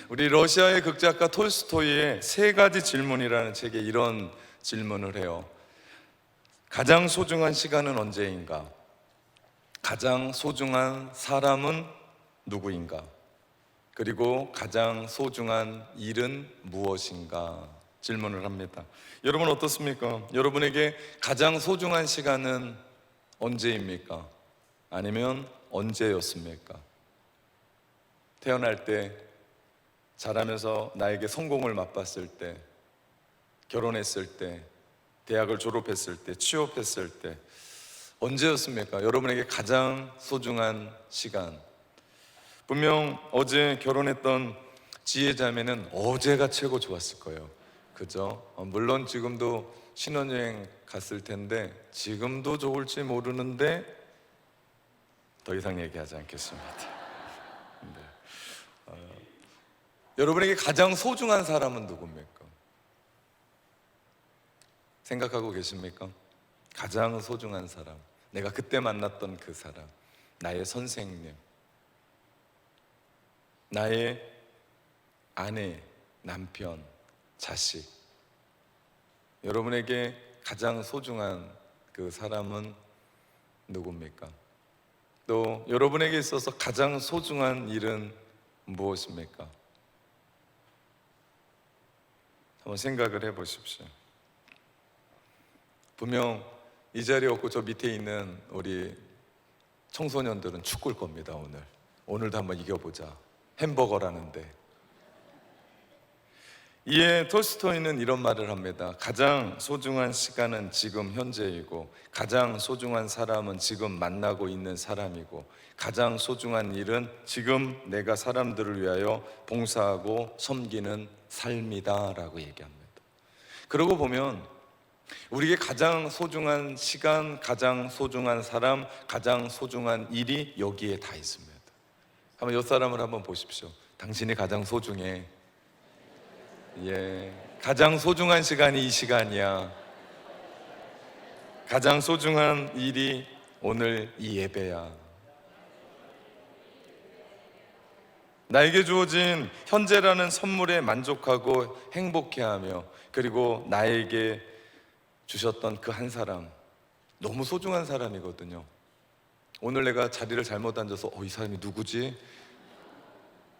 우리 러시아의 극작가 톨스토이의 세 가지 질문이라는 책에 이런 질문을 해요. 가장 소중한 시간은 언제인가? 가장 소중한 사람은 누구인가? 그리고 가장 소중한 일은 무엇인가? 질문을 합니다. 여러분 어떻습니까? 여러분에게 가장 소중한 시간은 언제입니까? 아니면 언제였습니까? 태어날 때, 자라면서 나에게 성공을 맛봤을 때, 결혼했을 때, 대학을 졸업했을 때, 취업했을 때 언제였습니까? 여러분에게 가장 소중한 시간. 분명 어제 결혼했던 지혜자매는 어제가 최고 좋았을 거예요. 그죠? 물론 지금도 신혼여행 갔을 텐데 지금도 좋을지 모르는데 더 이상 얘기하지 않겠습니다. 여러분에게 가장 소중한 사람은 누굽니까? 생각하고 계십니까? 가장 소중한 사람, 내가 그때 만났던 그 사람, 나의 선생님, 나의 아내, 남편, 자식. 여러분에게 가장 소중한 그 사람은 누굽니까? 또 여러분에게 있어서 가장 소중한 일은 무엇입니까? 한번 생각을 해보십시오. 분명 이 자리에 없고 저 밑에 있는 우리 청소년들은 축구일 겁니다. 오늘도 한번 이겨보자. 햄버거라는데. 이에 톨스토이는 이런 말을 합니다. 가장 소중한 시간은 지금 현재이고, 가장 소중한 사람은 지금 만나고 있는 사람이고, 가장 소중한 일은 지금 내가 사람들을 위하여 봉사하고 섬기는 삶이다 라고 얘기합니다. 그러고 보면 우리에게 가장 소중한 시간, 가장 소중한 사람, 가장 소중한 일이 여기에 다 있습니다. 한번 옆 사람을 한번 보십시오. 당신이 가장 소중해. 가장 소중한 시간이 이 시간이야. 가장 소중한 일이 오늘 이 예배야. 나에게 주어진 현재라는 선물에 만족하고 행복해하며, 그리고 나에게 주셨던 그 한 사람, 너무 소중한 사람이거든요. 오늘 내가 자리를 잘못 앉아서 이 사람이 누구지?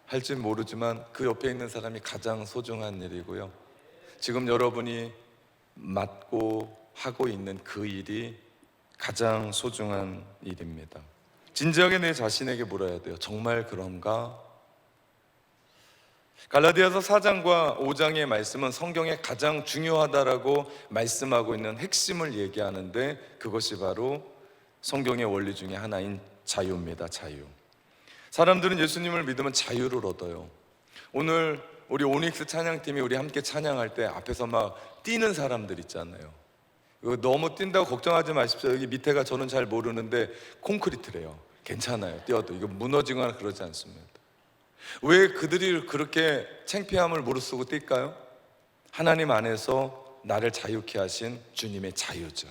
할진 모르지만 그 옆에 있는 사람이 가장 소중한 일이고요. 지금 여러분이 맡고 하고 있는 그 일이 가장 소중한 일입니다. 진지하게 내 자신에게 물어야 돼요. 정말 그런가? 갈라디아서 4장과 5장의 말씀은 성경에 가장 중요하다라고 말씀하고 있는 핵심을 얘기하는데, 그것이 바로 성경의 원리 중에 하나인 자유입니다. 자유. 사람들은 예수님을 믿으면 자유를 얻어요. 오늘 우리 오닉스 찬양팀이 우리 함께 찬양할 때 앞에서 막 뛰는 사람들 있잖아요. 이거 너무 뛴다고 걱정하지 마십시오. 여기 밑에가 저는 잘 모르는데 콘크리트래요. 괜찮아요. 뛰어도 이거 무너지거나 그러지 않습니다. 왜 그들이 그렇게 창피함을 무릅쓰고 뛸까요? 하나님 안에서 나를 자유케 하신 주님의 자유죠.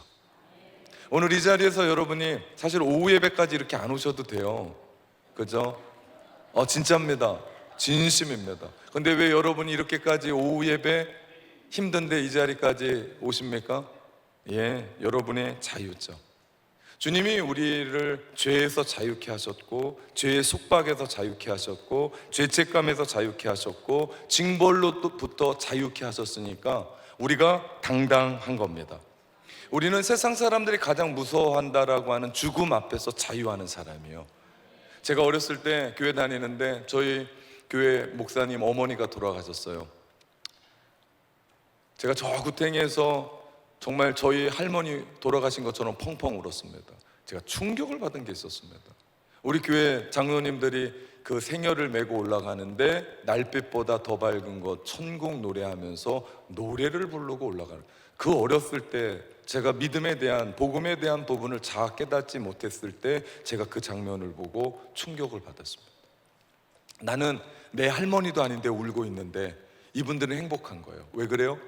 오늘 이 자리에서 여러분이 사실 오후 예배까지 이렇게 안 오셔도 돼요. 그죠? 진짜입니다. 진심입니다. 근데 왜 여러분이 이렇게까지 오후 예배 힘든데 이 자리까지 오십니까? 여러분의 자유죠. 주님이 우리를 죄에서 자유케 하셨고, 죄의 속박에서 자유케 하셨고, 죄책감에서 자유케 하셨고, 징벌로부터 자유케 하셨으니까 우리가 당당한 겁니다. 우리는 세상 사람들이 가장 무서워한다라고 하는 죽음 앞에서 자유하는 사람이에요. 제가 어렸을 때 교회 다니는데 저희 교회 목사님 어머니가 돌아가셨어요. 제가 저 구탱이에서 정말 저희 할머니 돌아가신 것처럼 펑펑 울었습니다. 제가 충격을 받은 게 있었습니다. 우리 교회 장로님들이 그 생혈을 메고 올라가는데 날빛보다 더 밝은 것 천국 노래하면서 노래를 부르고 올라가는, 그 어렸을 때 제가 믿음에 대한, 복음에 대한 부분을 잘 깨닫지 못했을 때 제가 그 장면을 보고 충격을 받았습니다. 나는 내 할머니도 아닌데 울고 있는데 이분들은 행복한 거예요. 왜 그래요?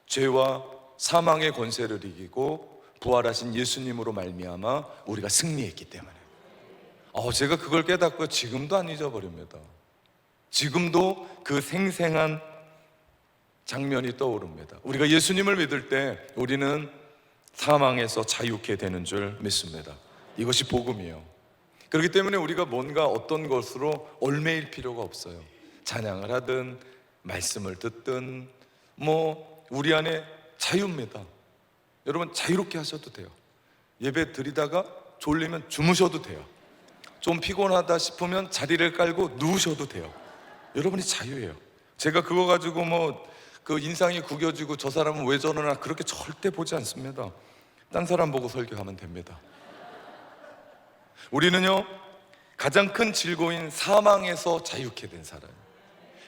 죄와 사망의 권세를 이기고 부활하신 예수님으로 말미암아 우리가 승리했기 때문에. 제가 그걸 깨닫고 지금도 안 잊어버립니다. 지금도 그 생생한 장면이 떠오릅니다. 우리가 예수님을 믿을 때 우리는 사망에서 자유케 되는 줄 믿습니다. 이것이 복음이에요. 그렇기 때문에 우리가 뭔가 어떤 것으로 얽매일 필요가 없어요. 찬양을 하든 말씀을 듣든 우리 안에 자유입니다. 여러분, 자유롭게 하셔도 돼요. 예배 드리다가 졸리면 주무셔도 돼요. 좀 피곤하다 싶으면 자리를 깔고 누우셔도 돼요. 여러분이 자유예요. 제가 그거 가지고 그 인상이 구겨지고 저 사람은 왜 저러나 그렇게 절대 보지 않습니다. 딴 사람 보고 설교하면 됩니다. 우리는요, 가장 큰 질고인 사망에서 자유케 된 사람.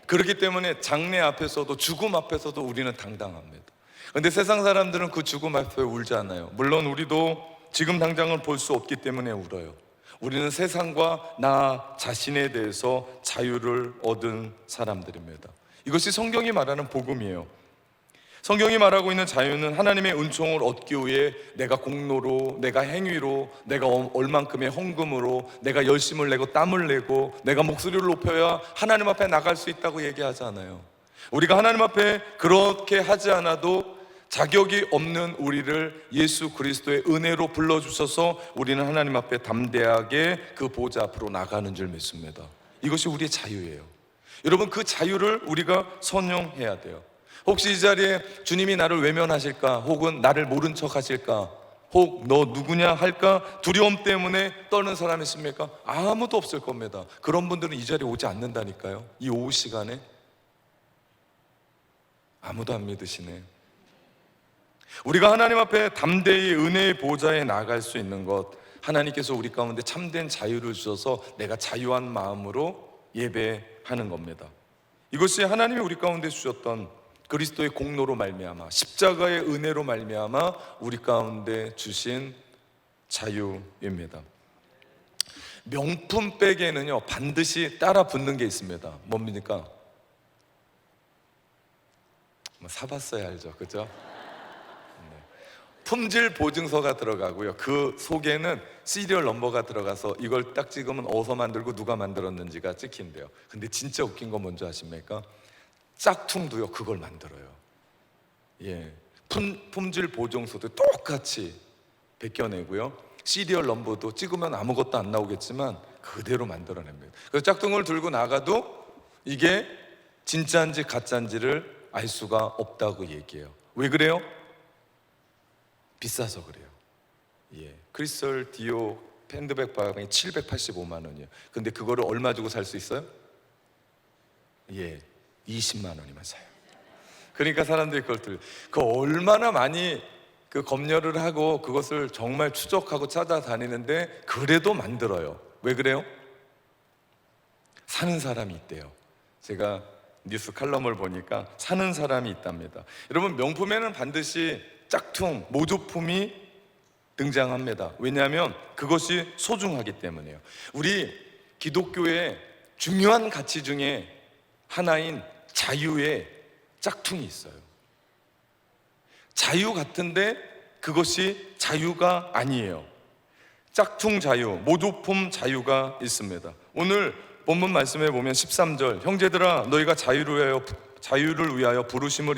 그렇기 때문에 장래 앞에서도 죽음 앞에서도 우리는 당당합니다. 그런데 세상 사람들은 그 죽음 앞에 울지 않아요. 물론 우리도 지금 당장은 볼 수 없기 때문에 울어요. 우리는 세상과 나 자신에 대해서 자유를 얻은 사람들입니다. 이것이 성경이 말하는 복음이에요. 성경이 말하고 있는 자유는 하나님의 은총을 얻기 위해 내가 공로로, 내가 행위로, 내가 얼만큼의 헌금으로, 내가 열심을 내고 땀을 내고 내가 목소리를 높여야 하나님 앞에 나갈 수 있다고 얘기하지 않아요. 우리가 하나님 앞에 그렇게 하지 않아도 자격이 없는 우리를 예수 그리스도의 은혜로 불러주셔서 우리는 하나님 앞에 담대하게 그 보좌 앞으로 나가는 줄 믿습니다. 이것이 우리의 자유예요. 여러분, 그 자유를 우리가 선용해야 돼요. 혹시 이 자리에 주님이 나를 외면하실까, 혹은 나를 모른 척 하실까, 혹 너 누구냐 할까 두려움 때문에 떠는 사람이 있습니까? 아무도 없을 겁니다. 그런 분들은 이 자리에 오지 않는다니까요. 이 오후 시간에 아무도 안 믿으시네. 우리가 하나님 앞에 담대히 은혜의 보좌에 나갈 수 있는 것, 하나님께서 우리 가운데 참된 자유를 주셔서 내가 자유한 마음으로 예배하는 겁니다. 이것이 하나님이 우리 가운데 주셨던 그리스도의 공로로 말미암아, 십자가의 은혜로 말미암아 우리 가운데 주신 자유입니다. 명품백에는요, 반드시 따라 붙는 게 있습니다. 뭡니까? 사봤어야 알죠, 그죠? 품질 보증서가 들어가고요, 그 속에는 시리얼 넘버가 들어가서 이걸 딱 찍으면 어디서 만들고 누가 만들었는지가 찍힌대요. 근데 진짜 웃긴 건 뭔지 아십니까? 짝퉁도요, 그걸 만들어요. 품질 보증서도 똑같이 베껴내고요, 시리얼 넘버도 찍으면 아무것도 안 나오겠지만 그대로 만들어냅니다. 그래서 짝퉁을 들고 나가도 이게 진짜인지 가짜인지를 알 수가 없다고 얘기해요. 왜 그래요? 비싸서 그래요. 크리스털 디오 핸드백 가방이 785만 원이에요. 근데 그거를 얼마 주고 살 수 있어요? 20만 원이면 사요. 그러니까 사람들이 그 얼마나 많이 그 검열을 하고 그것을 정말 추적하고 찾아다니는데 그래도 만들어요. 왜 그래요? 사는 사람이 있대요. 제가 뉴스 칼럼을 보니까 사는 사람이 있답니다. 여러분, 명품에는 반드시 짝퉁, 모조품이 등장합니다. 왜냐하면 그것이 소중하기 때문이에요. 우리 기독교의 중요한 가치 중에 하나인 자유의 짝퉁이 있어요. 자유 같은데 그것이 자유가 아니에요. 짝퉁 자유, 모조품 자유가 있습니다. 오늘 본문 말씀에 보면 13절, 형제들아 너희가 자유를 위하여 부르심을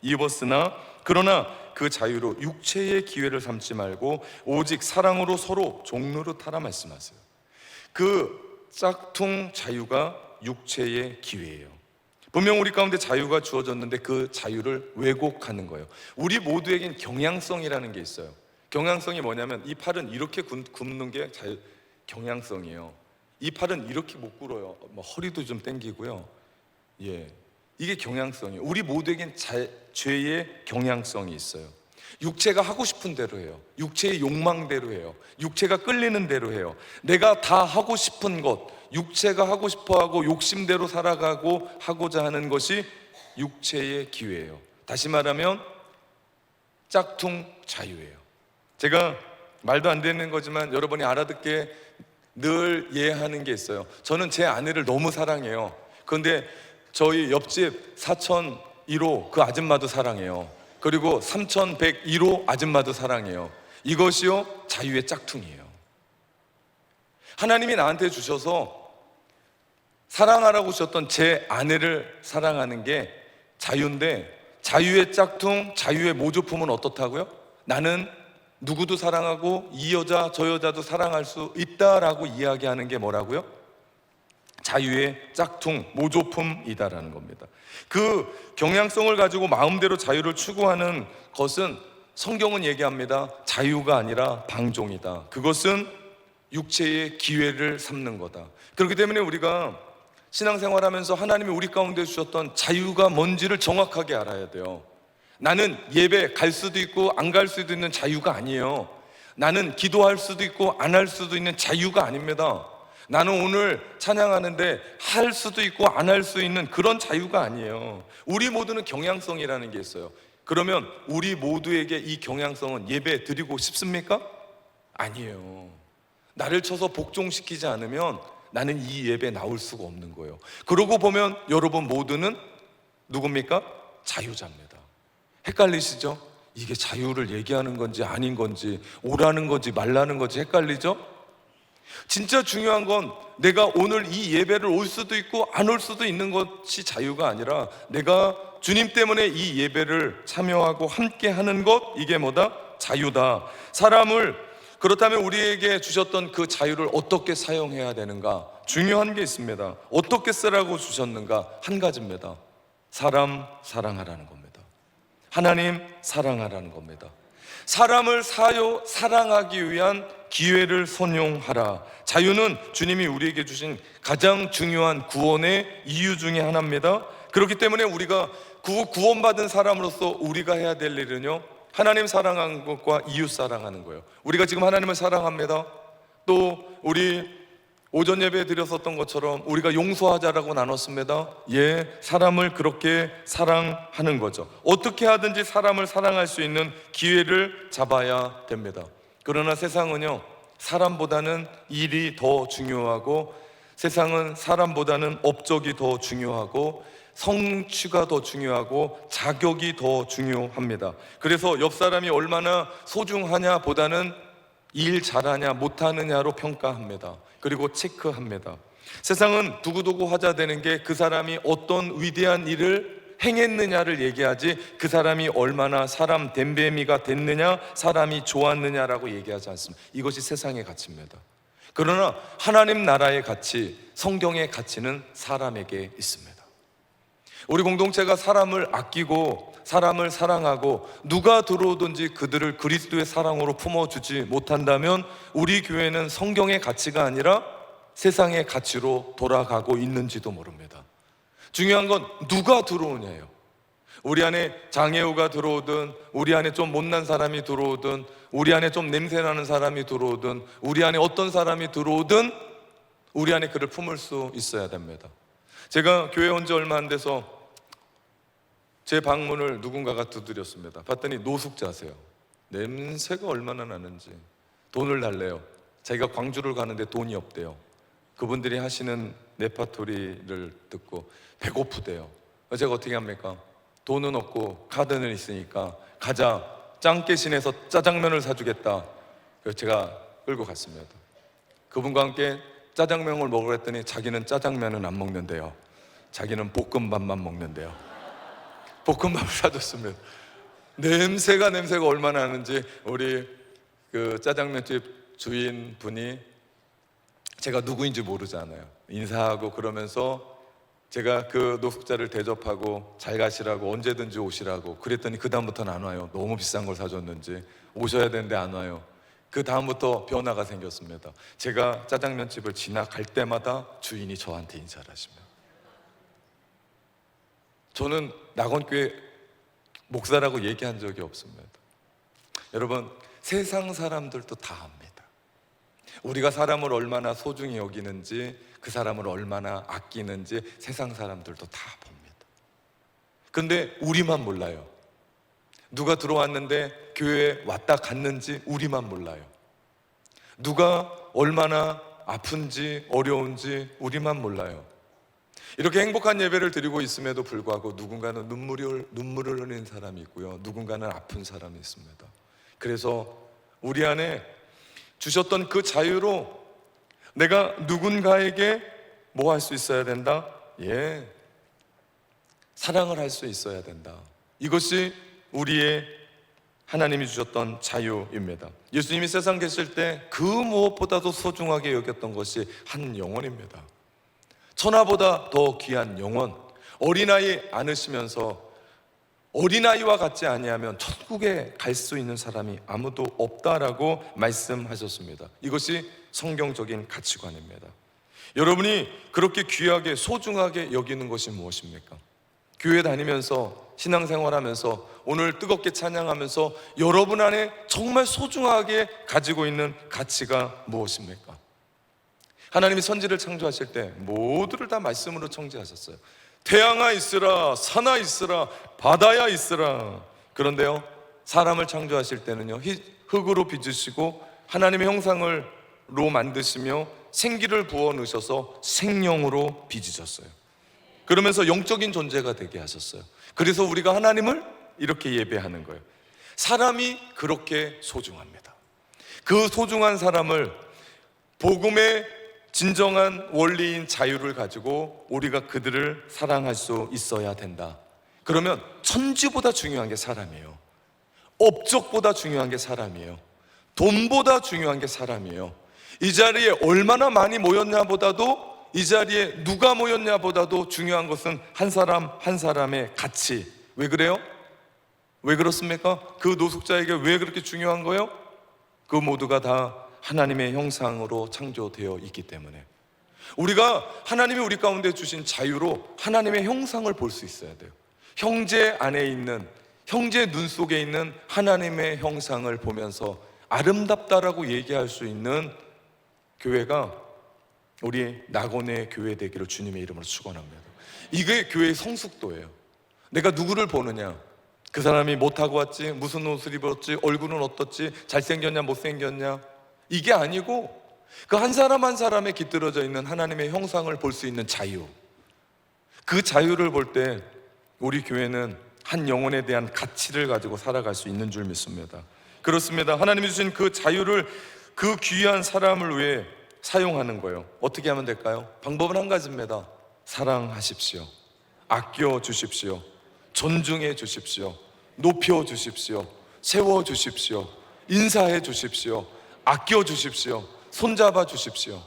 입었으나 그러나 그 자유로 육체의 기회를 삼지 말고 오직 사랑으로 서로 종로릇 하라 말씀하세요. 그 짝퉁 자유가 육체의 기회예요. 분명 우리 가운데 자유가 주어졌는데 그 자유를 왜곡하는 거예요. 우리 모두에겐 경향성이라는 게 있어요. 경향성이 뭐냐면 이 팔은 이렇게 굽는 게 경향성이에요. 이 팔은 이렇게 못 굴어요. 허리도 좀 당기고요. 이게 경향성이에요. 우리 모두에겐 죄의 경향성이 있어요. 육체가 하고 싶은 대로 해요. 육체의 욕망대로 해요. 육체가 끌리는 대로 해요. 내가 다 하고 싶은 것, 육체가 하고 싶어하고 욕심대로 살아가고 하고자 하는 것이 육체의 기회예요. 다시 말하면 짝퉁 자유예요. 제가 말도 안 되는 거지만 여러분이 알아듣게 늘 이해하는 게 있어요. 저는 제 아내를 너무 사랑해요. 그런데 저희 옆집 4001호 그 아줌마도 사랑해요. 그리고 3101호 아줌마도 사랑해요. 이것이요, 자유의 짝퉁이에요. 하나님이 나한테 주셔서 사랑하라고 주셨던 제 아내를 사랑하는 게 자유인데, 자유의 짝퉁, 자유의 모조품은 어떻다고요? 나는 누구도 사랑하고 이 여자 저 여자도 사랑할 수 있다라고 이야기하는 게 뭐라고요? 자유의 짝퉁, 모조품이다라는 겁니다. 그 경향성을 가지고 마음대로 자유를 추구하는 것은 성경은 얘기합니다. 자유가 아니라 방종이다. 그것은 육체의 기회를 삼는 거다. 그렇기 때문에 우리가 신앙생활하면서 하나님이 우리 가운데 주셨던 자유가 뭔지를 정확하게 알아야 돼요. 나는 예배 갈 수도 있고 안 갈 수도 있는 자유가 아니에요. 나는 기도할 수도 있고 안 할 수도 있는 자유가 아닙니다. 나는 오늘 찬양하는데 할 수도 있고 안 할 수 있는 그런 자유가 아니에요. 우리 모두는 경향성이라는 게 있어요. 그러면 우리 모두에게 이 경향성은 예배 드리고 싶습니까? 아니에요. 나를 쳐서 복종시키지 않으면 나는 이 예배에 나올 수가 없는 거예요. 그러고 보면 여러분 모두는 누굽니까? 자유자입니다. 헷갈리시죠? 이게 자유를 얘기하는 건지 아닌 건지, 오라는 건지 말라는 건지 헷갈리죠? 진짜 중요한 건 내가 오늘 이 예배를 올 수도 있고 안 올 수도 있는 것이 자유가 아니라 내가 주님 때문에 이 예배를 참여하고 함께 하는 것, 이게 뭐다? 자유다. 그렇다면 우리에게 주셨던 그 자유를 어떻게 사용해야 되는가? 중요한 게 있습니다. 어떻게 쓰라고 주셨는가? 한 가지입니다. 사람 사랑하라는 겁니다. 하나님 사랑하라는 겁니다. 사람을 사랑하기 위한 기회를 선용하라. 자유는 주님이 우리에게 주신 가장 중요한 구원의 이유 중에 하나입니다. 그렇기 때문에 우리가 구원받은 사람으로서 우리가 해야 될 일은요, 하나님 사랑하는 것과 이웃 사랑하는 거예요. 우리가 지금 하나님을 사랑합니다. 또 우리 오전 예배 드렸었던 것처럼 우리가 용서하자라고 나눴습니다. 예, 사람을 그렇게 사랑하는 거죠. 어떻게 하든지 사람을 사랑할 수 있는 기회를 잡아야 됩니다. 그러나 세상은요, 사람보다는 일이 더 중요하고, 세상은 사람보다는 업적이 더 중요하고, 성취가 더 중요하고, 자격이 더 중요합니다. 그래서 옆 사람이 얼마나 소중하냐 보다는 일 잘하냐 못하느냐로 평가합니다. 그리고 체크합니다. 세상은 두고두고 화제되는 게 그 사람이 어떤 위대한 일을 행했느냐를 얘기하지, 그 사람이 얼마나 사람 됨뱀이가 됐느냐, 사람이 좋았느냐라고 얘기하지 않습니다. 이것이 세상의 가치입니다. 그러나 하나님 나라의 가치, 성경의 가치는 사람에게 있습니다. 우리 공동체가 사람을 아끼고 사람을 사랑하고 누가 들어오든지 그들을 그리스도의 사랑으로 품어주지 못한다면 우리 교회는 성경의 가치가 아니라 세상의 가치로 돌아가고 있는지도 모릅니다. 중요한 건 누가 들어오냐예요. 우리 안에 장애우가 들어오든, 우리 안에 좀 못난 사람이 들어오든, 우리 안에 좀 냄새나는 사람이 들어오든, 우리 안에 어떤 사람이 들어오든 우리 안에 그를 품을 수 있어야 됩니다. 제가 교회 온 지 얼마 안 돼서 제 방문을 누군가가 두드렸습니다. 봤더니 노숙자세요. 냄새가 얼마나 나는지. 돈을 달래요. 자기가 광주를 가는데 돈이 없대요. 그분들이 하시는 레파토리를 듣고 배고프대요. 제가 어떻게 합니까? 돈은 없고 카드는 있으니까 가자, 짱깨신에서 짜장면을 사주겠다. 그래서 제가 끌고 갔습니다. 그분과 함께 짜장면을 먹으려 했더니 자기는 짜장면은 안 먹는데요, 자기는 볶음밥만 먹는데요. 볶음밥을 사줬습니다. 냄새가 얼마나 나는지 우리 그 짜장면집 주인분이, 제가 누구인지 모르잖아요, 인사하고 그러면서 제가 그 노숙자를 대접하고 잘 가시라고, 언제든지 오시라고 그랬더니 그 다음부터는 안 와요. 너무 비싼 걸 사줬는지. 오셔야 되는데 안 와요. 그 다음부터 변화가 생겼습니다. 제가 짜장면집을 지나갈 때마다 주인이 저한테 인사를 하십니다. 저는 낙원교회 목사라고 얘기한 적이 없습니다. 여러분, 세상 사람들도 다 압니다. 우리가 사람을 얼마나 소중히 여기는지, 그 사람을 얼마나 아끼는지 세상 사람들도 다 봅니다. 근데 우리만 몰라요. 누가 들어왔는데 교회에 왔다 갔는지 우리만 몰라요. 누가 얼마나 아픈지 어려운지 우리만 몰라요. 이렇게 행복한 예배를 드리고 있음에도 불구하고 누군가는 눈물을 흘리는 사람이 있고요, 누군가는 아픈 사람이 있습니다. 그래서 우리 안에 주셨던 그 자유로 내가 누군가에게 뭐 할 수 있어야 된다? 사랑을 할 수 있어야 된다. 이것이 우리의 하나님이 주셨던 자유입니다. 예수님이 세상 계실 때 그 무엇보다도 소중하게 여겼던 것이 한 영혼입니다. 천하보다 더 귀한 영혼. 어린아이 안으시면서 어린아이와 같지 아니하면 천국에 갈 수 있는 사람이 아무도 없다라고 말씀하셨습니다. 이것이 성경적인 가치관입니다. 여러분이 그렇게 귀하게 소중하게 여기는 것이 무엇입니까? 교회 다니면서 신앙생활하면서 오늘 뜨겁게 찬양하면서 여러분 안에 정말 소중하게 가지고 있는 가치가 무엇입니까? 하나님이 선지를 창조하실 때 모두를 다 말씀으로 창조하셨어요. 태양아 있으라, 산아 있으라, 바다야 있으라. 그런데요, 사람을 창조하실 때는요, 흙으로 빚으시고 하나님의 형상으로 만드시며 생기를 부어 넣으셔서 생명으로 빚으셨어요. 그러면서 영적인 존재가 되게 하셨어요. 그래서 우리가 하나님을 이렇게 예배하는 거예요. 사람이 그렇게 소중합니다. 그 소중한 사람을 복음의 진정한 원리인 자유를 가지고 우리가 그들을 사랑할 수 있어야 된다. 그러면 천지보다 중요한 게 사람이에요. 업적보다 중요한 게 사람이에요. 돈보다 중요한 게 사람이에요. 이 자리에 얼마나 많이 모였냐 보다도, 이 자리에 누가 모였냐 보다도 중요한 것은 한 사람 한 사람의 가치. 왜 그래요? 왜 그렇습니까? 그 노숙자에게 왜 그렇게 중요한 거예요? 그 모두가 다 하나님의 형상으로 창조되어 있기 때문에. 우리가 하나님이 우리 가운데 주신 자유로 하나님의 형상을 볼 수 있어야 돼요. 형제 안에 있는, 형제 눈 속에 있는 하나님의 형상을 보면서 아름답다라고 얘기할 수 있는 교회가 우리 낙원의 교회 되기를 주님의 이름으로 축원합니다. 이게 교회의 성숙도예요. 내가 누구를 보느냐, 그 사람이 못하고 왔지, 무슨 옷을 입었지, 얼굴은 어떻지, 잘생겼냐 못생겼냐, 이게 아니고 그 한 사람 한 사람에 깃들어져 있는 하나님의 형상을 볼 수 있는 자유. 그 자유를 볼 때 우리 교회는 한 영혼에 대한 가치를 가지고 살아갈 수 있는 줄 믿습니다. 그렇습니다. 하나님이 주신 그 자유를 그 귀한 사람을 위해 사용하는 거예요. 어떻게 하면 될까요? 방법은 한 가지입니다. 사랑하십시오. 아껴 주십시오. 존중해 주십시오. 높여 주십시오. 세워 주십시오. 인사해 주십시오. 아껴 주십시오. 손잡아 주십시오.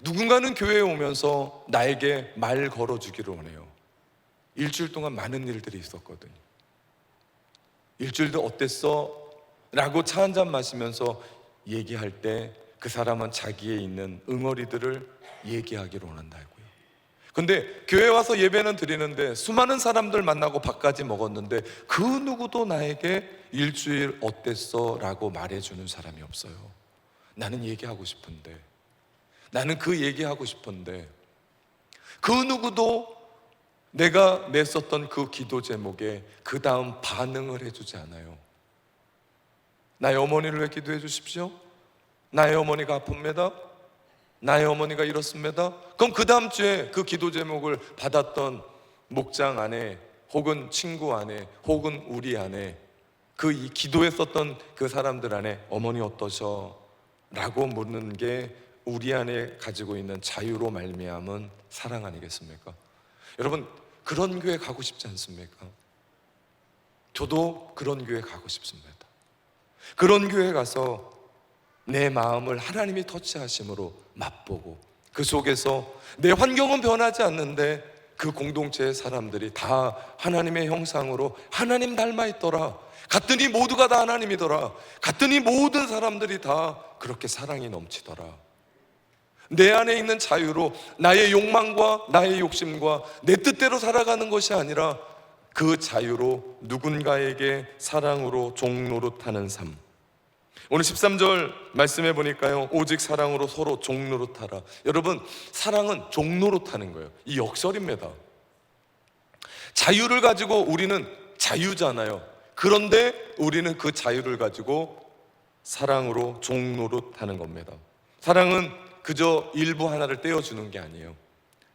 누군가는 교회에 오면서 나에게 말 걸어주기를 원해요. 일주일 동안 많은 일들이 있었거든요. 일주일도 어땠어? 라고 차 한잔 마시면서 얘기할 때 그 사람은 자기에 있는 응어리들을 얘기하기를 원한다고요. 근데 교회 와서 예배는 드리는데 수많은 사람들 만나고 밥까지 먹었는데 그 누구도 나에게 일주일 어땠어? 라고 말해주는 사람이 없어요. 나는 얘기하고 싶은데, 나는 그 얘기하고 싶은데 그 누구도 내가 냈었던 그 기도 제목에 그 다음 반응을 해주지 않아요. 나의 어머니를 왜 기도해 주십시오? 나의 어머니가 아픕니다. 나의 어머니가 이렇습니다. 그럼 그 다음 주에 그 기도 제목을 받았던 목장 안에, 혹은 친구 안에, 혹은 우리 안에, 그 기도했었던 그 사람들 안에 어머니 어떠셔? 라고 묻는 게 우리 안에 가지고 있는 자유로 말미암은 사랑 아니겠습니까? 여러분, 그런 교회 가고 싶지 않습니까? 저도 그런 교회 가고 싶습니다. 그런 교회 가서 내 마음을 하나님이 터치하심으로 맛보고, 그 속에서 내 환경은 변하지 않는데 그 공동체의 사람들이 다 하나님의 형상으로 하나님 닮아 있더라, 갔더니 모두가 다 하나님이더라, 갔더니 모든 사람들이 다 그렇게 사랑이 넘치더라. 내 안에 있는 자유로 나의 욕망과 나의 욕심과 내 뜻대로 살아가는 것이 아니라 그 자유로 누군가에게 사랑으로 종노릇하는 삶. 오늘 13절 말씀해 보니까요, 오직 사랑으로 서로 종노릇하라. 여러분, 사랑은 종노릇하는 거예요. 이 역설입니다. 자유를 가지고 우리는 자유잖아요. 그런데 우리는 그 자유를 가지고 사랑으로 종노릇하는 겁니다. 사랑은 그저 일부 하나를 떼어주는 게 아니에요.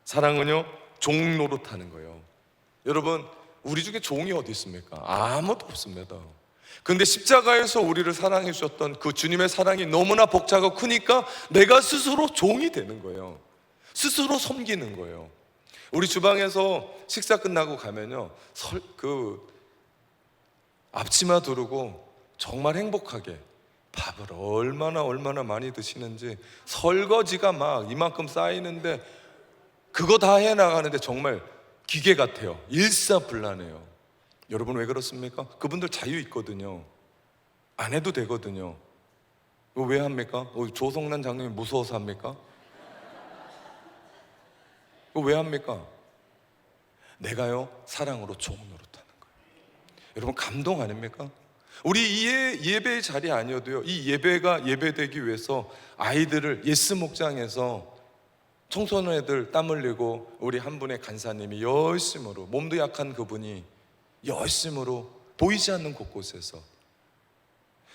사랑은요, 종노릇하는 거예요. 여러분, 우리 중에 종이 어디 있습니까? 아무도 없습니다. 근데 십자가에서 우리를 사랑해 주셨던 그 주님의 사랑이 너무나 벅차고 크니까 내가 스스로 종이 되는 거예요. 스스로 섬기는 거예요. 우리 주방에서 식사 끝나고 가면요, 앞치마 두르고 정말 행복하게 밥을 얼마나 많이 드시는지, 설거지가 막 이만큼 쌓이는데 그거 다 해나가는데 정말 기계 같아요. 일사불란해요. 여러분 왜 그렇습니까? 그분들 자유 있거든요. 안 해도 되거든요. 이거 왜 합니까? 조성란 장님이 무서워서 합니까? 이거 왜 합니까? 내가요, 사랑으로 좋은 노릇하는 거예요. 여러분 감동 아닙니까? 우리 이 예배의 자리 아니어도요, 이 예배가 예배되기 위해서 아이들을 예스 목장에서 청소년 애들 땀 흘리고 우리 한 분의 간사님이 열심으로, 몸도 약한 그분이 열심으로 보이지 않는 곳곳에서,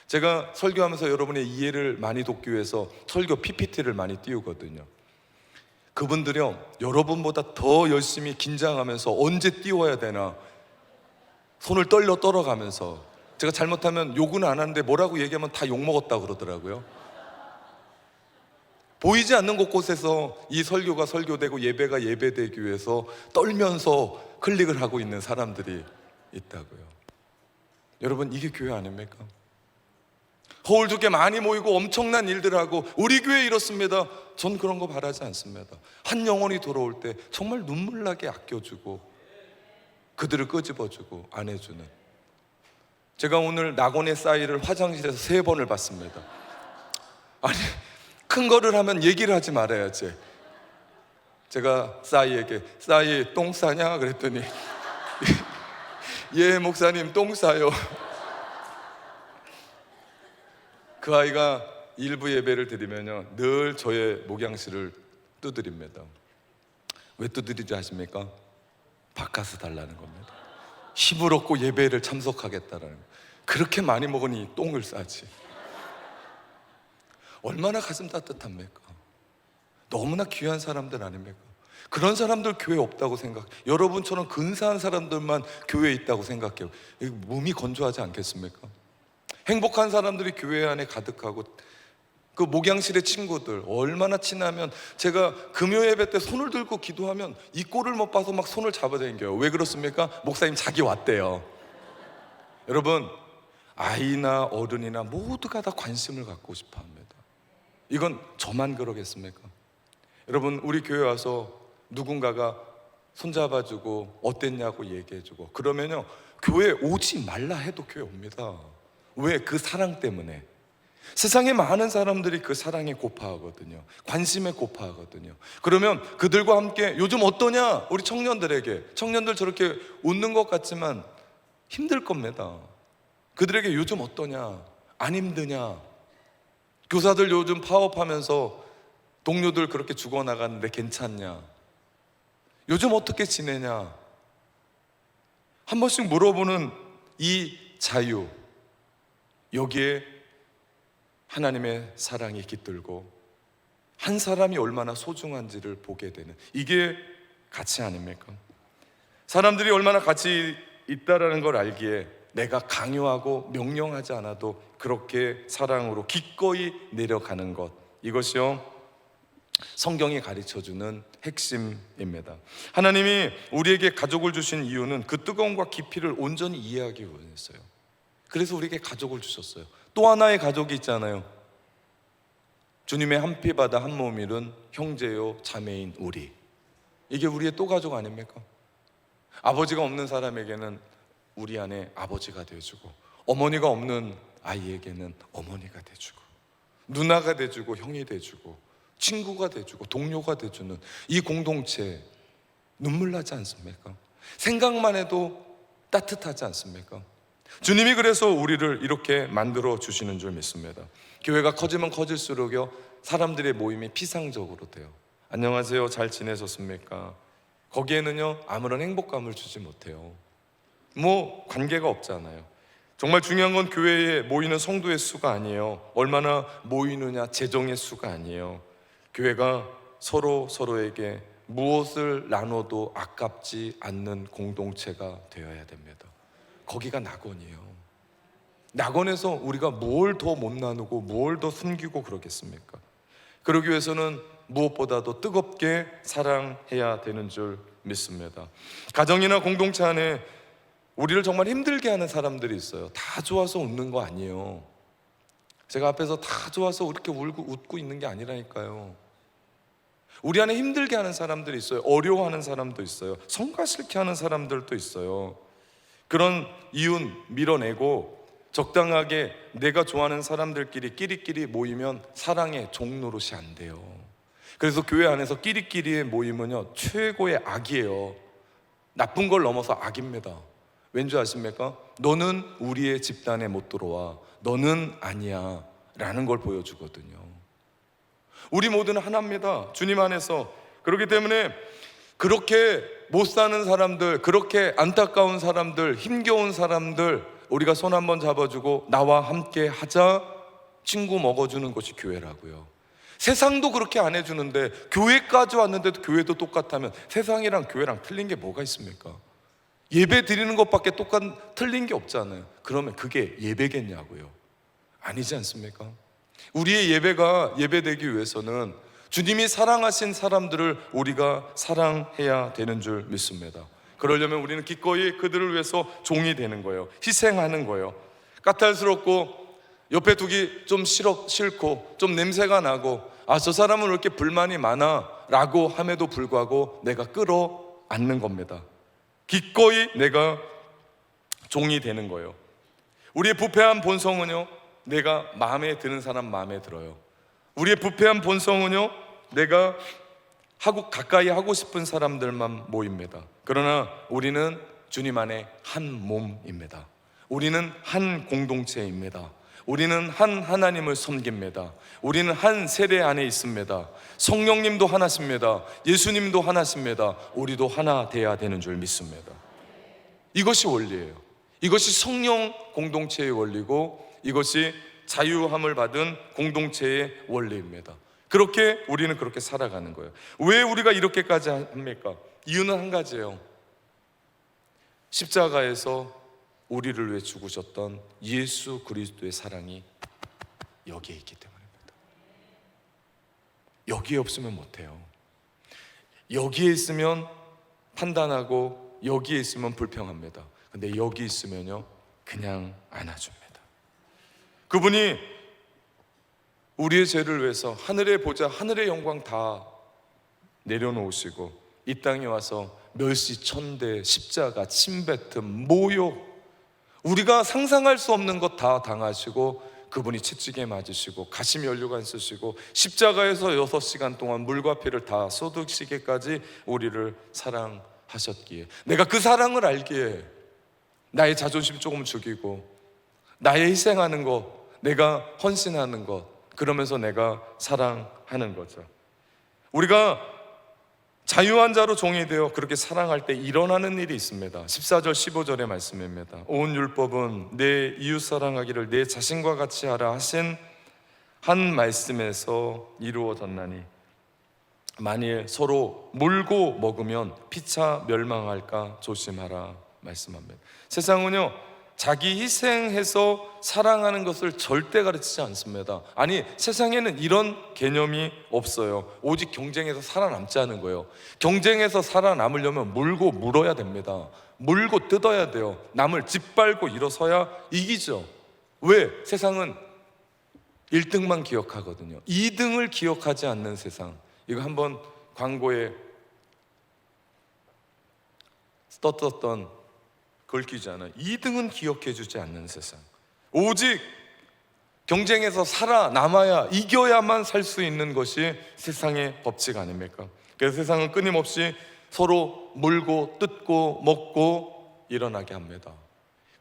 제가 설교하면서 여러분의 이해를 많이 돕기 위해서 설교 PPT를 많이 띄우거든요. 그분들이요, 여러분보다 더 열심히 긴장하면서 언제 띄워야 되나 손을 떨어가면서, 제가 잘못하면 욕은 안 하는데 뭐라고 얘기하면 다 욕먹었다 그러더라고요. 보이지 않는 곳곳에서 이 설교가 설교되고 예배가 예배되기 위해서 떨면서 클릭을 하고 있는 사람들이 있다고요. 여러분 이게 교회 아닙니까? 거울 두개 많이 모이고 엄청난 일들 하고, 우리 교회 이렇습니다. 전 그런 거 바라지 않습니다. 한 영혼이 돌아올 때 정말 눈물 나게 아껴주고 그들을 끄집어주고 안해주는, 제가 오늘 낙원의 싸이를 화장실에서 3번을 봤습니다. 아니, 큰 거를 하면 얘기를 하지 말아야지. 제가 싸이에게 싸이 똥 싸냐 그랬더니 예 목사님 똥 싸요. 그 아이가 일부 예배를 드리면요, 늘 저의 목양실을 두드립니다. 왜 두드리지 아십니까? 바카스 달라는 겁니다. 힘을 얻고 예배를 참석하겠다라는 거예요. 그렇게 많이 먹으니 똥을 싸지. 얼마나 가슴 따뜻합니까? 너무나 귀한 사람들 아닙니까? 그런 사람들 교회 없다고 생각, 여러분처럼 근사한 사람들만 교회에 있다고 생각해요. 몸이 건조하지 않겠습니까? 행복한 사람들이 교회 안에 가득하고, 그 목양실의 친구들 얼마나 친하면, 제가 금요 예배 때 손을 들고 기도하면 이 꼴을 못 봐서 막 손을 잡아당겨요. 왜 그렇습니까? 목사님 자기 왔대요. 여러분, 아이나 어른이나 모두가 다 관심을 갖고 싶어 합니다. 이건 저만 그러겠습니까? 여러분, 우리 교회 와서 누군가가 손잡아주고 어땠냐고 얘기해주고 그러면요, 교회 오지 말라 해도 교회 옵니다. 왜? 그 사랑 때문에. 세상에 많은 사람들이 그 사랑에 고파하거든요. 관심에 고파하거든요. 그러면 그들과 함께, 요즘 어떠냐? 우리 청년들에게, 청년들 저렇게 웃는 것 같지만 힘들 겁니다. 그들에게 요즘 어떠냐? 안 힘드냐? 교사들 요즘 파업하면서 동료들 그렇게 죽어나가는데 괜찮냐? 요즘 어떻게 지내냐? 한 번씩 물어보는 이 자유, 여기에 하나님의 사랑이 깃들고 한 사람이 얼마나 소중한지를 보게 되는, 이게 가치 아닙니까? 사람들이 얼마나 가치 있다라는 걸 알기에 내가 강요하고 명령하지 않아도 그렇게 사랑으로 기꺼이 내려가는 것, 이것이요 성경이 가르쳐주는 핵심입니다. 하나님이 우리에게 가족을 주신 이유는 그 뜨거움과 깊이를 온전히 이해하기 위해서요. 그래서 우리에게 가족을 주셨어요. 또 하나의 가족이 있잖아요. 주님의 한 피 바다 한 몸 이룬 형제요 자매인 우리, 이게 우리의 또 가족 아닙니까? 아버지가 없는 사람에게는 우리 안에 아버지가 되어주고, 어머니가 없는 아이에게는 어머니가 돼주고, 누나가 돼주고, 형이 돼주고, 친구가 돼주고, 동료가 돼주는 이 공동체, 눈물 나지 않습니까? 생각만 해도 따뜻하지 않습니까? 주님이 그래서 우리를 이렇게 만들어 주시는 줄 믿습니다. 교회가 커지면 커질수록요, 사람들의 모임이 피상적으로 돼요. 안녕하세요, 잘 지내셨습니까? 거기에는요 아무런 행복감을 주지 못해요. 뭐 관계가 없잖아요. 정말 중요한 건 교회에 모이는 성도의 수가 아니에요. 얼마나 모이느냐, 재정의 수가 아니에요. 교회가 서로에게 무엇을 나눠도 아깝지 않는 공동체가 되어야 됩니다. 거기가 낙원이에요. 낙원에서 우리가 뭘 더 못 나누고 뭘 더 숨기고 그러겠습니까? 그러기 위해서는 무엇보다도 뜨겁게 사랑해야 되는 줄 믿습니다. 가정이나 공동체 안에 우리를 정말 힘들게 하는 사람들이 있어요. 다 좋아서 웃는 거 아니에요. 제가 앞에서 다 좋아서 이렇게 웃고 있는 게 아니라니까요. 우리 안에 힘들게 하는 사람들이 있어요. 어려워하는 사람도 있어요. 성과 싫게 하는 사람들도 있어요. 그런 이웃 밀어내고 적당하게 내가 좋아하는 사람들끼리 끼리끼리 모이면 사랑의 종노릇이 안 돼요. 그래서 교회 안에서 끼리끼리의 모임은요, 최고의 악이에요. 나쁜 걸 넘어서 악입니다. 왠지 아십니까? 너는 우리의 집단에 못 들어와, 너는 아니야 라는 걸 보여주거든요. 우리 모두는 하나입니다. 주님 안에서. 그렇기 때문에 그렇게 못 사는 사람들, 그렇게 안타까운 사람들, 힘겨운 사람들 우리가 손 한번 잡아주고 나와 함께 하자, 친구 먹어주는 것이 교회라고요. 세상도 그렇게 안 해주는데 교회까지 왔는데도 교회도 똑같다면 세상이랑 교회랑 틀린 게 뭐가 있습니까? 예배 드리는 것밖에 틀린 게 없잖아요. 그러면 그게 예배겠냐고요. 아니지 않습니까? 우리의 예배가 예배되기 위해서는 주님이 사랑하신 사람들을 우리가 사랑해야 되는 줄 믿습니다. 그러려면 우리는 기꺼이 그들을 위해서 종이 되는 거예요. 희생하는 거예요. 까탈스럽고 옆에 두기 좀 싫고 좀 냄새가 나고, 저 사람은 왜 이렇게 불만이 많아 라고 함에도 불구하고 내가 끌어안는 겁니다. 기꺼이 내가 종이 되는 거예요. 우리의 부패한 본성은요, 내가 마음에 드는 사람 마음에 들어요. 우리의 부패한 본성은요, 내가 가까이 하고 싶은 사람들만 모입니다. 그러나 우리는 주님 안에 한 몸입니다. 우리는 한 공동체입니다. 우리는 한 하나님을 섬깁니다. 우리는 한 세대 안에 있습니다. 성령님도 하나십니다. 예수님도 하나십니다. 우리도 하나 돼야 되는 줄 믿습니다. 이것이 원리예요. 이것이 성령 공동체의 원리고, 이것이 자유함을 받은 공동체의 원리입니다. 그렇게 우리는 그렇게 살아가는 거예요. 왜 우리가 이렇게까지 합니까? 이유는 한 가지예요. 십자가에서 우리를 위해 죽으셨던 예수 그리스도의 사랑이 여기에 있기 때문입니다. 여기에 없으면 못해요. 여기에 있으면 판단하고 여기에 있으면 불평합니다. 근데 여기 있으면요, 그냥 안아줍니다. 그분이 우리의 죄를 위해서 하늘의 보좌, 하늘의 영광 다 내려놓으시고 이 땅에 와서 멸시, 천대, 십자가, 침뱉음, 모욕, 우리가 상상할 수 없는 것 다 당하시고 그분이 채찍에 맞으시고 가시 면류관 쓰시고 십자가에서 6시간 동안 물과 피를 다 쏟으시기까지 우리를 사랑하셨기에, 내가 그 사랑을 알기에 나의 자존심 조금 죽이고 나의 희생하는 것, 내가 헌신하는 것, 그러면서 내가 사랑하는 거죠. 우리가 자유한 자로 종이 되어 그렇게 사랑할 때 일어나는 일이 있습니다. 14절 15절의 말씀입니다. 온 율법은 내 이웃 사랑하기를 내 자신과 같이 하라 하신 한 말씀에서 이루어졌나니 만일 서로 물고 먹으면 피차 멸망할까 조심하라 말씀합니다. 세상은요, 자기 희생해서 사랑하는 것을 절대 가르치지 않습니다. 아니, 세상에는 이런 개념이 없어요. 오직 경쟁에서 살아남자는 거예요. 경쟁에서 살아남으려면 물고 물어야 됩니다. 물고 뜯어야 돼요. 남을 짓밟고 일어서야 이기죠. 왜? 세상은 1등만 기억하거든요. 2등을 기억하지 않는 세상. 이거 한번 광고에 떴던 걸기잖아요. 2등은 기억해주지 않는 세상. 오직 경쟁에서 살아남아야, 이겨야만 살 수 있는 것이 세상의 법칙 아닙니까? 그래서 세상은 끊임없이 서로 물고 뜯고 먹고 일어나게 합니다.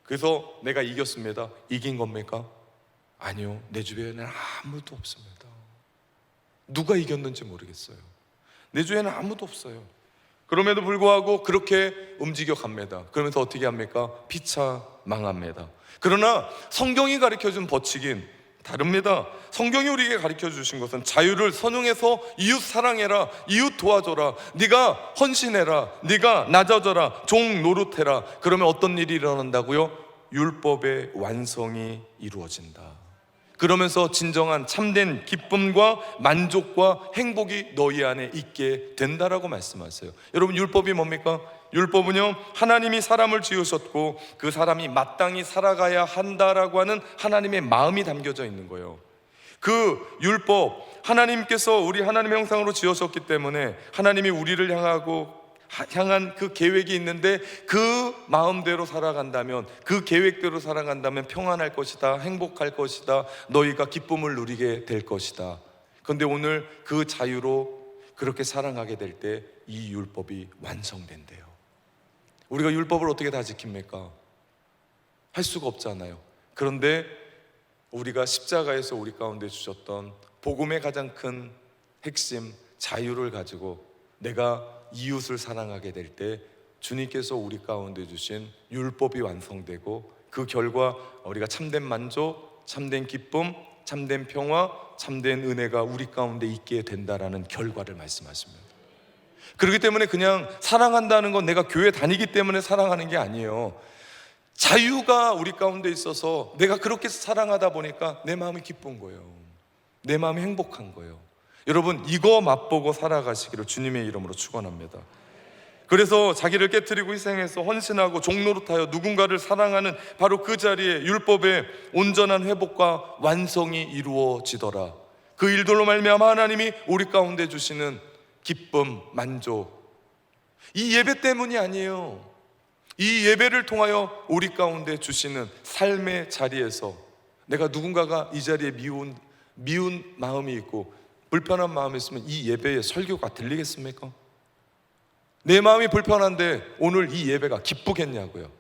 그래서 내가 이겼습니다. 이긴 겁니까? 아니요. 내 주변에는 아무도 없습니다. 누가 이겼는지 모르겠어요. 내 주변에는 아무도 없어요. 그럼에도 불구하고 그렇게 움직여 갑니다. 그러면서 어떻게 합니까? 피차 망합니다. 그러나 성경이 가르쳐준 법칙인 다릅니다. 성경이 우리에게 가르쳐주신 것은 자유를 선용해서 이웃 사랑해라, 이웃 도와줘라, 네가 헌신해라, 네가 낮아져라, 종 노릇해라. 그러면 어떤 일이 일어난다고요? 율법의 완성이 이루어진다. 그러면서 진정한 참된 기쁨과 만족과 행복이 너희 안에 있게 된다라고 말씀하세요. 여러분, 율법이 뭡니까? 율법은요, 하나님이 사람을 지으셨고 그 사람이 마땅히 살아가야 한다라고 하는 하나님의 마음이 담겨져 있는 거예요. 그 율법, 하나님께서 우리 하나님의 형상으로 지으셨기 때문에 하나님이 우리를 향한 그 계획이 있는데, 그 마음대로 살아간다면, 그 계획대로 살아간다면 평안할 것이다, 행복할 것이다, 너희가 기쁨을 누리게 될 것이다. 그런데 오늘 그 자유로 그렇게 사랑하게 될 때 이 율법이 완성된대요. 우리가 율법을 어떻게 다 지킵니까? 할 수가 없잖아요. 그런데 우리가 십자가에서 우리 가운데 주셨던 복음의 가장 큰 핵심, 자유를 가지고 내가 이웃을 사랑하게 될 때 주님께서 우리 가운데 주신 율법이 완성되고, 그 결과 우리가 참된 만족, 참된 기쁨, 참된 평화, 참된 은혜가 우리 가운데 있게 된다라는 결과를 말씀하십니다. 그렇기 때문에 그냥 사랑한다는 건 내가 교회 다니기 때문에 사랑하는 게 아니에요. 자유가 우리 가운데 있어서 내가 그렇게 사랑하다 보니까 내 마음이 기쁜 거예요. 내 마음이 행복한 거예요. 여러분, 이거 맛보고 살아가시기를 주님의 이름으로 축원합니다. 그래서 자기를 깨트리고 희생해서 헌신하고 종노릇하여 누군가를 사랑하는 바로 그 자리에 율법의 온전한 회복과 완성이 이루어지더라. 그 일들로 말미암아 하나님이 우리 가운데 주시는 기쁨, 만족, 이 예배 때문이 아니에요. 이 예배를 통하여 우리 가운데 주시는 삶의 자리에서 내가 누군가가 이 자리에 미운 마음이 있고 불편한 마음이 있으면 이 예배의 설교가 들리겠습니까? 내 마음이 불편한데 오늘 이 예배가 기쁘겠냐고요.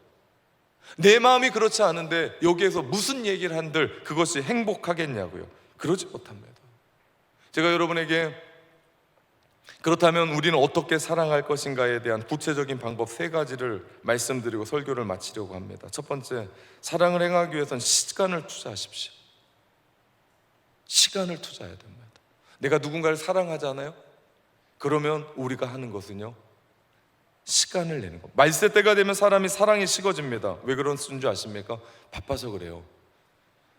내 마음이 그렇지 않은데 여기에서 무슨 얘기를 한들 그것이 행복하겠냐고요. 그러지 못합니다. 제가 여러분에게 그렇다면 우리는 어떻게 사랑할 것인가에 대한 구체적인 방법 3가지를 말씀드리고 설교를 마치려고 합니다. 첫 번째, 사랑을 행하기 위해서는 시간을 투자하십시오. 시간을 투자해야 됩니다. 내가 누군가를 사랑하잖아요? 그러면 우리가 하는 것은요, 시간을 내는 것. 말세 때가 되면 사람이 사랑이 식어집니다. 왜 그런 줄 아십니까? 바빠서 그래요.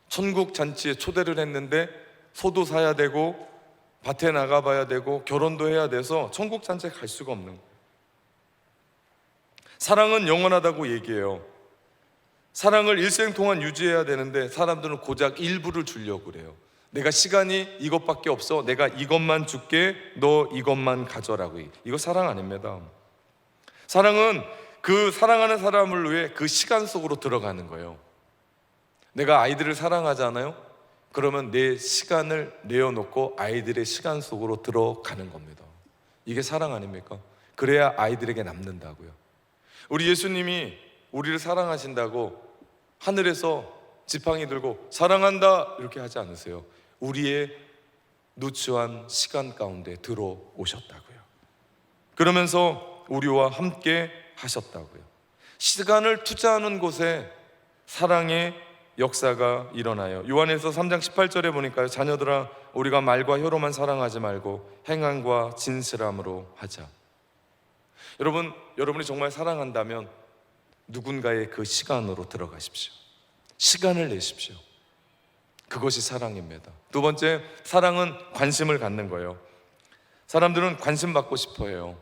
천국 잔치에 초대를 했는데 소도 사야 되고 밭에 나가봐야 되고 결혼도 해야 돼서 천국 잔치에 갈 수가 없는 거예요. 사랑은 영원하다고 얘기해요. 사랑을 일생 동안 유지해야 되는데 사람들은 고작 일부를 주려고 그래요. 내가 시간이 이것밖에 없어, 내가 이것만 줄게, 너 이것만 가져라고. 이거 사랑 아닙니다. 사랑은 그 사랑하는 사람을 위해 그 시간 속으로 들어가는 거예요. 내가 아이들을 사랑하잖아요? 그러면 내 시간을 내어놓고 아이들의 시간 속으로 들어가는 겁니다. 이게 사랑 아닙니까? 그래야 아이들에게 남는다고요. 우리 예수님이 우리를 사랑하신다고 하늘에서 지팡이 들고 사랑한다 이렇게 하지 않으세요. 우리의 누추한 시간 가운데 들어오셨다고요. 그러면서 우리와 함께 하셨다고요. 시간을 투자하는 곳에 사랑의 역사가 일어나요. 요한에서 3장 18절에 보니까요, 자녀들아 우리가 말과 혀로만 사랑하지 말고 행함과 진실함으로 하자. 여러분이 정말 사랑한다면 누군가의 그 시간으로 들어가십시오. 시간을 내십시오. 그것이 사랑입니다. 두 번째, 사랑은 관심을 갖는 거예요. 사람들은 관심 받고 싶어 해요.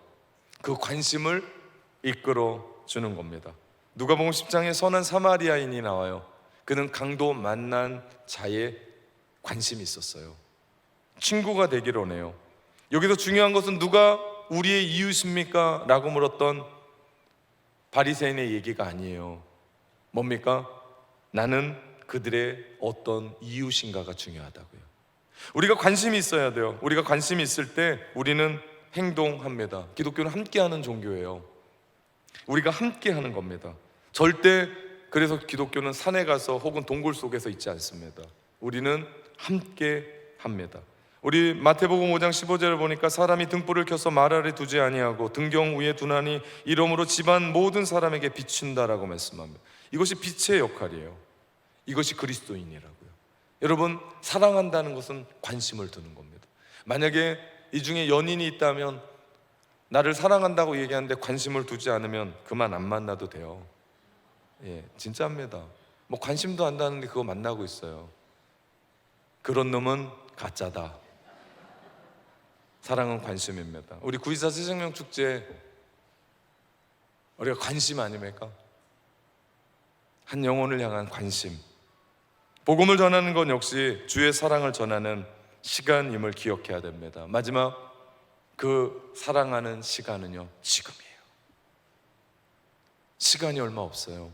그 관심을 이끌어 주는 겁니다. 누가복음 10장에 선한 사마리아인이 나와요. 그는 강도 만난 자의 관심이 있었어요. 친구가 되기를 원해요. 여기서 중요한 것은 누가 우리의 이웃입니까? 라고 물었던 바리새인의 얘기가 아니에요. 뭡니까? 나는 그들의 어떤 이웃인가가 중요하다고요. 우리가 관심이 있어야 돼요. 우리가 관심이 있을 때 우리는 행동합니다. 기독교는 함께하는 종교예요. 우리가 함께하는 겁니다. 절대 그래서 기독교는 산에 가서 혹은 동굴 속에서 있지 않습니다. 우리는 함께 합니다. 우리 마태복음 5장 15절을 보니까 사람이 등불을 켜서 말 아래 두지 아니하고 등경 위에 두나니 이러므로 집안 모든 사람에게 비춘다라고 말씀합니다. 이것이 빛의 역할이에요. 이것이 그리스도인이라고요. 여러분, 사랑한다는 것은 관심을 두는 겁니다. 만약에 이 중에 연인이 있다면 나를 사랑한다고 얘기하는데 관심을 두지 않으면 그만 안 만나도 돼요. 진짜입니다. 관심도 안 다는데 그거 만나고 있어요. 그런 놈은 가짜다. 사랑은 관심입니다. 우리 9.24 새생명축제 우리가 관심 아닙니까? 한 영혼을 향한 관심. 복음을 전하는 건 역시 주의 사랑을 전하는 시간임을 기억해야 됩니다. 마지막 그 사랑하는 시간은요, 지금이에요. 시간이 얼마 없어요.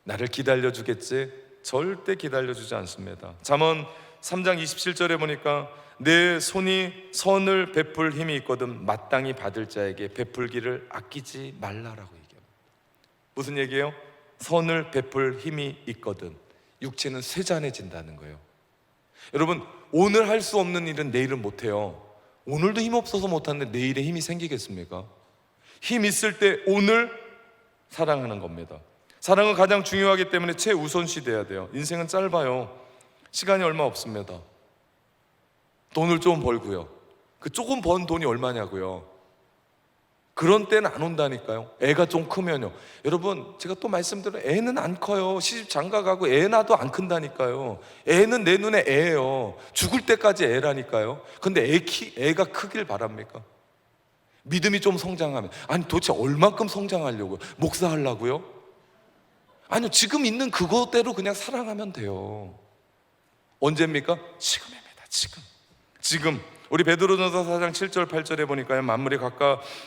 나를 기다려주겠지? 절대 기다려주지 않습니다. 잠언 3장 27절에 보니까 내 손이 선을 베풀 힘이 있거든 마땅히 받을 자에게 베풀기를 아끼지 말라라고 얘기합니다. 무슨 얘기예요? 선을 베풀 힘이 있거든. 육체는 쇠잔해진다는 거예요. 여러분, 오늘 할 수 없는 일은 내일은 못해요. 오늘도 힘 없어서 못하는데 내일에 힘이 생기겠습니까? 힘 있을 때 오늘 사랑하는 겁니다. 사랑은 가장 중요하기 때문에 최우선시 돼야 돼요. 인생은 짧아요. 시간이 얼마 없습니다. 돈을 좀 벌고요. 그 조금 번 돈이 얼마냐고요. 그런 때는 안 온다니까요. 애가 좀 크면요. 여러분, 제가 또 말씀드려요. 애는 안 커요. 시집 장가 가고 애 낳아도 안 큰다니까요. 애는 내 눈에 애예요. 죽을 때까지 애라니까요. 근데 애가 크길 바랍니까? 믿음이 좀 성장하면, 아니 도대체 얼만큼 성장하려고요? 목사하려고요? 아니요, 지금 있는 그거대로 그냥 사랑하면 돼요. 언제입니까? 지금입니다. 지금 우리 베드로전서 4장 7절 8절에 보니까요,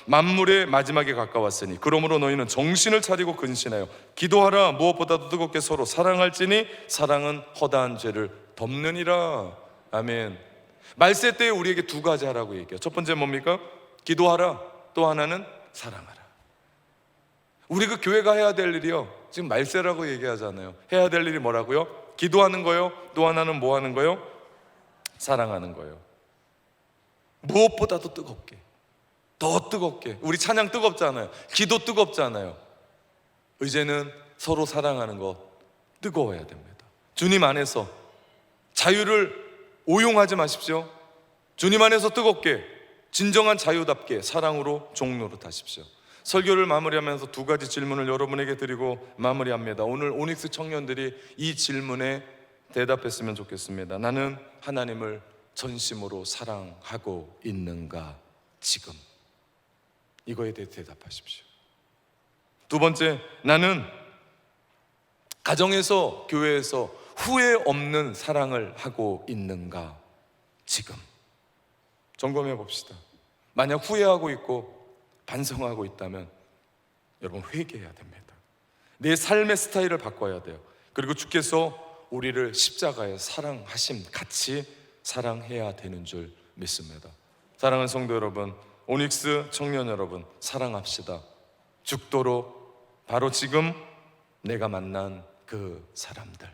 만물의 마지막에 가까웠으니 그러므로 너희는 정신을 차리고 근신하여 기도하라. 무엇보다도 뜨겁게 서로 사랑할지니 사랑은 허다한 죄를 덮느니라. 아멘. 말세 때에 우리에게 두 가지 하라고 얘기해요. 첫 번째 뭡니까? 기도하라. 또 하나는 사랑하라. 우리 그 교회가 해야 될 일이요, 지금 말세라고 얘기하잖아요. 해야 될 일이 뭐라고요? 기도하는 거요. 또 하나는 뭐 하는 거요? 사랑하는 거예요. 무엇보다도 뜨겁게, 더 뜨겁게. 우리 찬양 뜨겁잖아요. 기도 뜨겁잖아요. 이제는 서로 사랑하는 것 뜨거워야 됩니다. 주님 안에서 자유를 오용하지 마십시오. 주님 안에서 뜨겁게, 진정한 자유답게 사랑으로 종노릇하십시오. 설교를 마무리하면서 두 가지 질문을 여러분에게 드리고 마무리합니다. 오늘 오닉스 청년들이 이 질문에 대답했으면 좋겠습니다. 나는 하나님을 전심으로 사랑하고 있는가 지금? 이거에 대해 대답하십시오. 두 번째, 나는 가정에서, 교회에서 후회 없는 사랑을 하고 있는가 지금? 점검해 봅시다. 만약 후회하고 있고 반성하고 있다면 여러분 회개해야 됩니다. 내 삶의 스타일을 바꿔야 돼요. 그리고 주께서 우리를 십자가에 사랑하심 같이 사랑해야 되는 줄 믿습니다. 사랑하는 성도 여러분, 오닉스 청년 여러분, 사랑합시다. 죽도록 바로 지금 내가 만난 그 사람들.